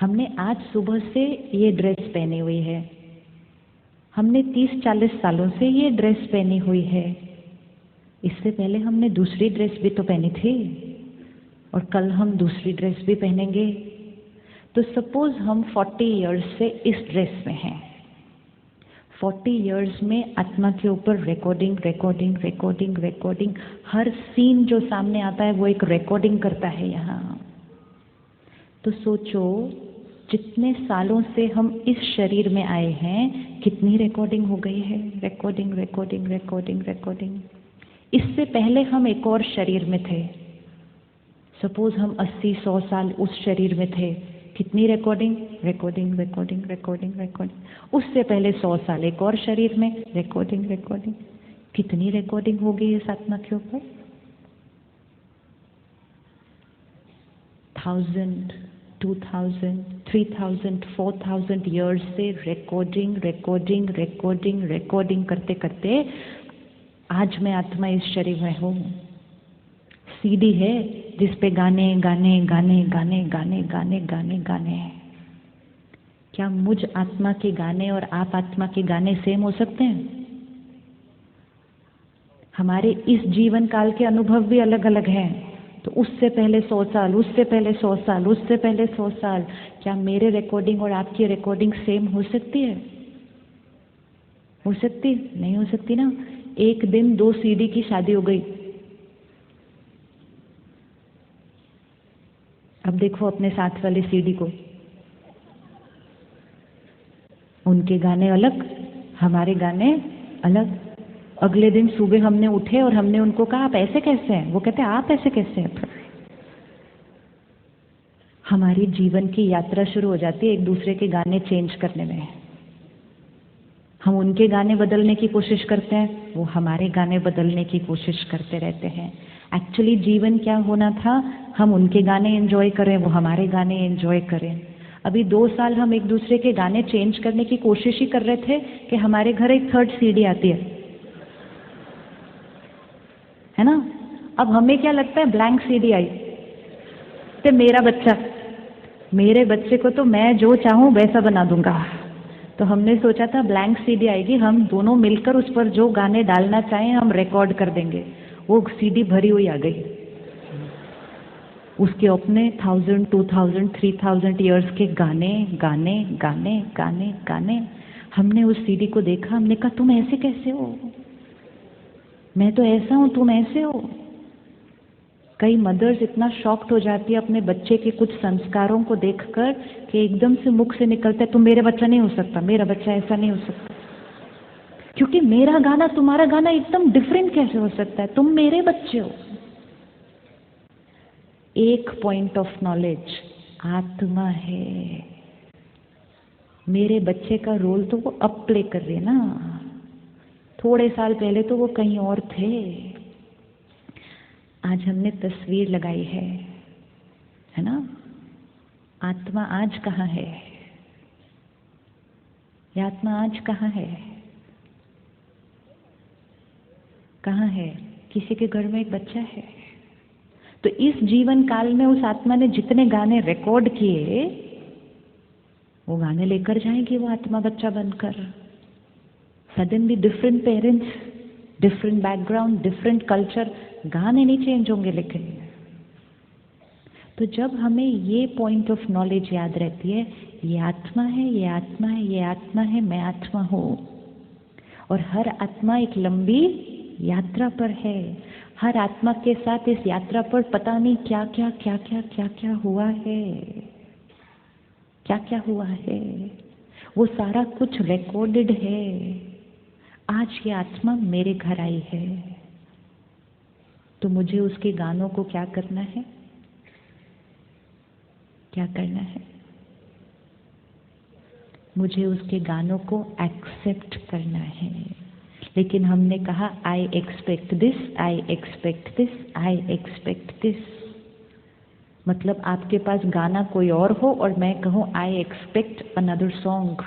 हमने आज सुबह से ये ड्रेस पहनी हुई है, हमने 30-40 सालों से ये ड्रेस पहनी हुई है, इससे पहले हमने दूसरी ड्रेस भी तो पहनी थी और कल हम दूसरी ड्रेस भी पहनेंगे। तो सपोज हम 40 इयर्स से इस ड्रेस में हैं। 40 इयर्स में आत्मा के ऊपर रिकॉर्डिंग रिकॉर्डिंग रिकॉर्डिंग रिकॉर्डिंग, हर सीन जो सामने आता है वो एक रिकॉर्डिंग करता है यहाँ। तो सोचो जितने सालों से हम इस शरीर में आए हैं कितनी रिकॉर्डिंग हो गई है, रिकॉर्डिंग रिकॉर्डिंग रिकॉर्डिंग रिकॉर्डिंग। इससे पहले हम एक और शरीर में थे, सपोज हम 80-100 साल उस शरीर में थे, कितनी recording recording recording recording recording. उससे पहले 100 साल एक और शरीर में, रिकॉर्डिंग रिकॉर्डिंग। कितनी रिकॉर्डिंग हो गई इस आत्मा के ऊपर? 1000, 2000, 3000, 4000 ईयर्स से रिकॉर्डिंग रिकॉर्डिंग रिकॉर्डिंग रिकॉर्डिंग करते करते आज मैं आत्मा इस शरीर में हूँ। सीडी है जिस पे गाने गाने गाने गाने गाने गाने गाने गाने हैं। क्या मुझ आत्मा के गाने और आप आत्मा के गाने सेम हो सकते हैं? हमारे इस जीवन काल के अनुभव भी अलग अलग हैं। तो उससे पहले 100 साल, उससे पहले 100 साल, उससे पहले 100 साल, क्या मेरे रिकॉर्डिंग और आपकी रिकॉर्डिंग सेम हो सकती है? हो सकती? नहीं हो सकती ना। एक दिन 2 सीडी की शादी हो गई। अब देखो अपने साथ वाले सीडी को, उनके गाने अलग, हमारे गाने अलग। अगले दिन सुबह हमने उठे और हमने उनको कहा आप ऐसे कैसे हैं? वो कहते हैं आप ऐसे कैसे हैं? हमारी जीवन की यात्रा शुरू हो जाती है एक दूसरे के गाने चेंज करने में। हम उनके गाने बदलने की कोशिश करते हैं, वो हमारे गाने बदलने की कोशिश करते रहते हैं। एक्चुअली जीवन क्या होना था, हम उनके गाने एंजॉय करें, वो हमारे गाने एंजॉय करें। अभी 2 साल हम एक दूसरे के गाने चेंज करने की कोशिश ही कर रहे थे कि हमारे घर एक 3rd सीडी आती है ना। अब हमें क्या लगता है, ब्लैंक सीडी आई तो मेरे बच्चे को तो मैं जो चाहूँ वैसा बना दूंगा। तो हमने सोचा था ब्लैंक सीडी आएगी, हम दोनों मिलकर उस पर जो गाने डालना चाहें हम रिकॉर्ड कर देंगे। वो सीडी भरी हुई आ गई, उसके अपने 1000, 2000, 3000 इयर्स के गाने गाने गाने गाने गाने। हमने उस सीडी को देखा, हमने कहा तुम ऐसे कैसे हो, मैं तो ऐसा हूं, तुम ऐसे हो। कई मदर्स इतना शॉक्ड हो जाती है अपने बच्चे के कुछ संस्कारों को देखकर कि एकदम से मुख से निकलता है तुम मेरे बच्चा नहीं हो सकता, मेरा बच्चा ऐसा नहीं हो सकता। क्योंकि मेरा गाना तुम्हारा गाना एकदम डिफरेंट कैसे हो सकता है, तुम मेरे बच्चे हो। एक पॉइंट ऑफ नॉलेज, आत्मा है। मेरे बच्चे का रोल तो वो अब प्ले कर रही है ना, थोड़े साल पहले तो वो कहीं और थे। आज हमने तस्वीर लगाई है ना। आत्मा आज कहाँ है? ये आत्मा आज कहाँ है? कहाँ है? किसी के घर में एक बच्चा है। तो इस जीवन काल में उस आत्मा ने जितने गाने रिकॉर्ड किए वो गाने लेकर जाएगी वो आत्मा बच्चा बनकर। Suddenly different parents, different background, different culture, गाने नहीं चेंज होंगे। लेकिन तो जब हमें ये पॉइंट ऑफ नॉलेज याद रहती है, ये आत्मा है, ये आत्मा है, ये आत्मा है, मैं आत्मा हूँ। और हर आत्मा एक लंबी यात्रा पर है। हर आत्मा के साथ इस यात्रा पर पता नहीं क्या क्या क्या क्या क्या क्या हुआ है, क्या क्या हुआ है। वो सारा कुछ रिकॉर्डेड है। आज ये आत्मा मेरे घर आई है तो मुझे उसके गानों को क्या करना है? क्या करना है? मुझे उसके गानों को एक्सेप्ट करना है। लेकिन हमने कहा I expect this, I expect this, I expect this. मतलब आपके पास गाना कोई और हो और मैं कहूँ आई एक्सपेक्ट अनदर सॉन्ग।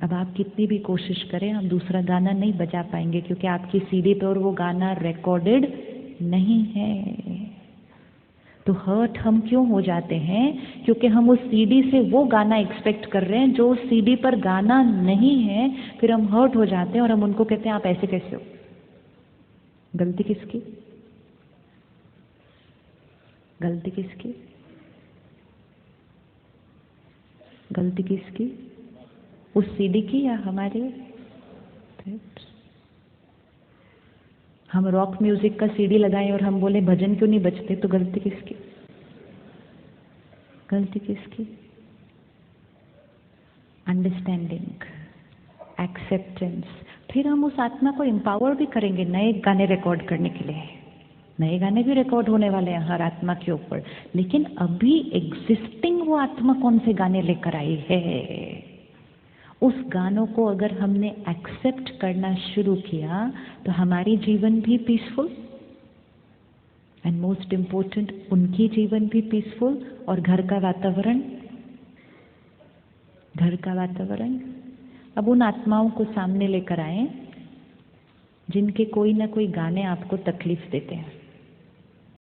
अब आप कितनी भी कोशिश करें हम दूसरा गाना नहीं बजा पाएंगे क्योंकि आपकी सीडी पे और वो गाना रिकॉर्डेड नहीं है। तो हर्ट हम क्यों हो जाते हैं? क्योंकि हम उस सीडी से वो गाना एक्सपेक्ट कर रहे हैं जो उस सीडी पर गाना नहीं है। फिर हम हर्ट हो जाते हैं और हम उनको कहते हैं आप ऐसे कैसे हो। गलती किसकी? गलती किसकी? गलती किसकी? उस सीडी की या हमारी? हम रॉक म्यूजिक का सीडी लगाएं और हम बोले भजन क्यों नहीं बजते, तो गलती किसकी? गलती किसकी? Understanding, acceptance. फिर हम उस आत्मा को एम्पावर भी करेंगे नए गाने रिकॉर्ड करने के लिए। नए गाने भी रिकॉर्ड होने वाले हैं हर आत्मा के ऊपर, लेकिन अभी एग्जिस्टिंग वो आत्मा कौन से गाने लेकर आई है, उस गानों को अगर हमने एक्सेप्ट करना शुरू किया तो हमारी जीवन भी पीसफुल, एंड मोस्ट इम्पोर्टेंट उनकी जीवन भी पीसफुल, और घर का वातावरण, घर का वातावरण। अब उन आत्माओं को सामने लेकर आए जिनके कोई ना कोई गाने आपको तकलीफ देते हैं।